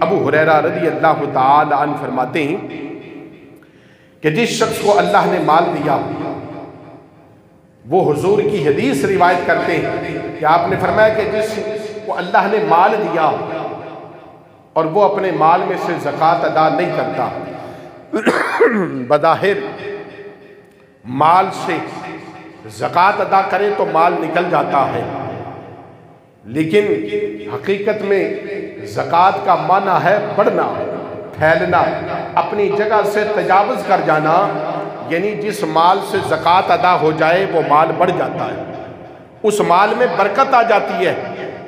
ابو ہریرہ رضی اللہ تعالی عنہ فرماتے ہیں کہ جس شخص کو اللہ نے مال دیا، وہ حضور کی حدیث روایت کرتے ہیں کہ آپ نے فرمایا کہ جس کو اللہ نے مال دیا اور وہ اپنے مال میں سے زکوٰۃ ادا نہیں کرتا، بظاہر مال سے زکوٰۃ ادا کرے تو مال نکل جاتا ہے، لیکن حقیقت میں زکوٰۃ کا معنی ہے بڑھنا، پھیلنا، اپنی جگہ سے تجاوز کر جانا، یعنی جس مال سے زکوٰۃ ادا ہو جائے وہ مال بڑھ جاتا ہے، اس مال میں برکت آ جاتی ہے،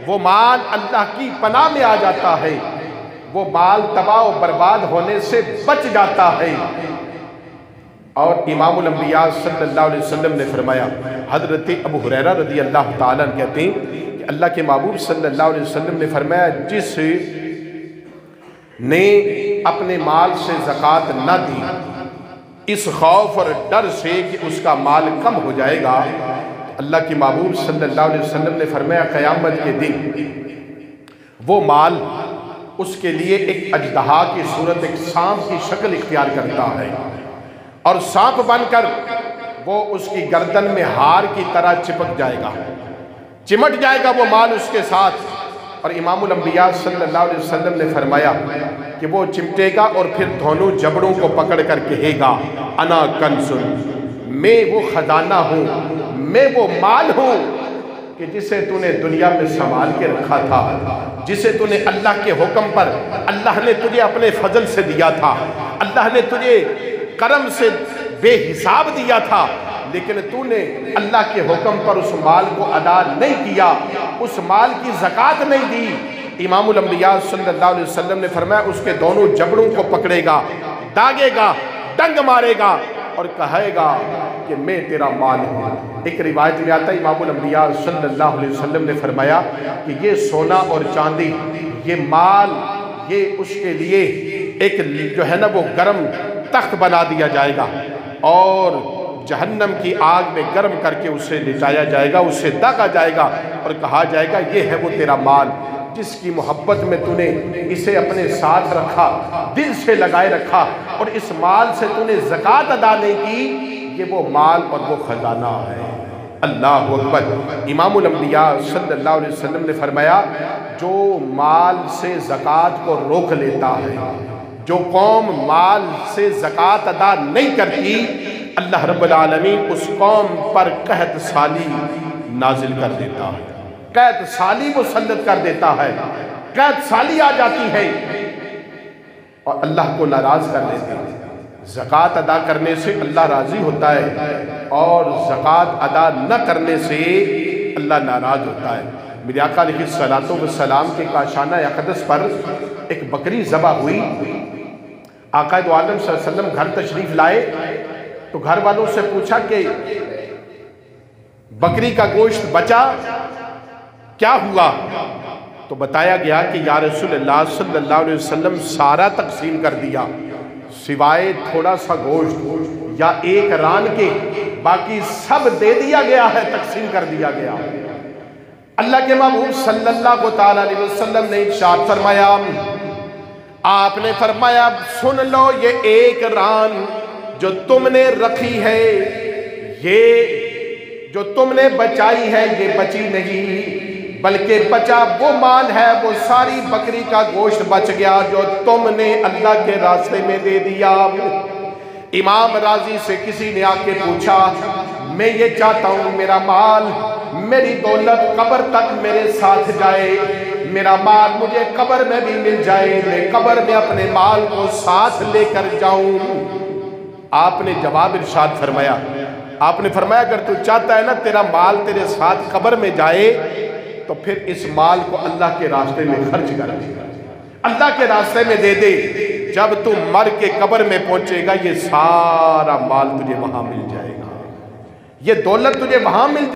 وہ مال اللہ کی پناہ میں آ جاتا ہے، وہ مال تباہ و برباد ہونے سے بچ جاتا ہے۔ اور امام الانبیاء صلی اللہ علیہ وسلم نے فرمایا، حضرت ابو ہریرہ رضی اللہ تعالیٰ عنہ کہتے ہیں کہ اللہ کے محبوب صلی اللہ علیہ وسلم نے فرمایا، جس نے اپنے مال سے زکوٰۃ نہ دی اس خوف اور ڈر سے کہ اس کا مال کم ہو جائے گا، اللہ کے محبوب صلی اللہ علیہ وسلم نے فرمایا قیامت کے دن وہ مال اس کے لیے ایک اژدہا کی صورت، ایک سانپ کی شکل اختیار کرتا ہے، اور سانپ بن کر وہ اس کی گردن میں ہار کی طرح چپک جائے گا، چمٹ جائے گا وہ مال اس کے ساتھ۔ اور امام الانبیاء صلی اللہ علیہ وسلم نے فرمایا کہ وہ چمٹے گا اور پھر دونوں جبڑوں کو پکڑ کر کہے گا، انا کنز، میں وہ خزانہ ہوں، میں وہ مال ہوں کہ جسے تو نے دنیا میں سنبھال کے رکھا تھا، جسے تو نے اللہ کے حکم پر، اللہ نے تجھے اپنے فضل سے دیا تھا، اللہ نے تجھے کرم سے بے حساب دیا تھا، لیکن تو نے اللہ کے حکم پر اس مال کو ادا نہیں کیا، اس مال کی زکوٰۃ نہیں دی۔ امام الانبیاء صلی اللہ علیہ وسلم نے فرمایا اس کے دونوں جبڑوں کو پکڑے گا، داغے گا، ڈنگ مارے گا اور کہے گا کہ میں تیرا مال ہوں۔ ایک روایت میں آتا ہے امام الانبیاء صلی اللہ علیہ وسلم نے فرمایا کہ یہ سونا اور چاندی، یہ مال، یہ اس کے لیے ایک جو ہے نا وہ گرم تخت بنا دیا جائے گا اور جہنم کی آگ میں گرم کر کے اسے لٹایا جائے گا، اسے داغا جائے گا اور کہا جائے گا یہ ہے وہ تیرا مال جس کی محبت میں تو نے اسے اپنے ساتھ رکھا، دل سے لگائے رکھا، اور اس مال سے تو نے زکوٰۃ ادا نہیں کی، یہ وہ مال اور وہ خزانہ ہے۔ اللہ اکبر۔ امام الانبیاء صلی اللہ علیہ وسلم نے فرمایا جو مال سے زکوٰۃ کو روک لیتا ہے، جو قوم مال سے زکوٰۃ ادا نہیں کرتی، اللہ رب العالمین اس قوم پر قحط سالی نازل کر دیتا ہے، قحط سالی مسلط کر دیتا ہے، قحط سالی آ جاتی ہے اور اللہ کو ناراض کر دیتے ہیں۔ زکوٰۃ ادا کرنے سے اللہ راضی ہوتا ہے اور زکوٰۃ ادا نہ کرنے سے اللہ ناراض ہوتا ہے۔ میرے آقا علیہ السلام کے کاشانہ اقدس پر ایک بکری ذبح ہوئی، آقا دو عالم صلی اللہ علیہ وسلم گھر تشریف لائے تو گھر والوں سے پوچھا کہ بکری کا گوشت بچا، کیا ہوا؟ تو بتایا گیا کہ یا رسول اللہ صلی اللہ علیہ وسلم سارا تقسیم کر دیا، سوائے تھوڑا سا گوشت یا ایک ران کے، باقی سب دے دیا گیا ہے، تقسیم کر دیا گیا۔ اللہ کے محبوب صلی اللہ علیہ وسلم نے ارشاد فرمایا، آپ نے فرمایا سن لو یہ ایک ران جو تم نے رکھی ہے، یہ جو تم نے بچائی ہے یہ بچی نہیں، بلکہ بچا وہ مال ہے، وہ ساری بکری کا گوشت بچ گیا جو تم نے اللہ کے راستے میں دے دیا۔ امام راضی سے کسی نے آ کے پوچھا میں یہ چاہتا ہوں میرا مال، میری دولت قبر تک میرے ساتھ جائے، میرا مال مجھے قبر میں بھی مل جائے، میں قبر میں اپنے مال کو ساتھ لے کر جاؤں۔ آپ نے جواب ارشاد فرمایا، آپ نے فرمایا اگر تو چاہتا ہے نا تیرا مال تیرے ساتھ قبر میں جائے تو پھر اس مال کو اللہ کے راستے میں خرچ کر دے، اللہ کے راستے میں دے دے، جب تو مر کے قبر میں پہنچے گا یہ سارا مال تجھے وہاں مل جائے گا، یہ دولت تجھے وہاں مل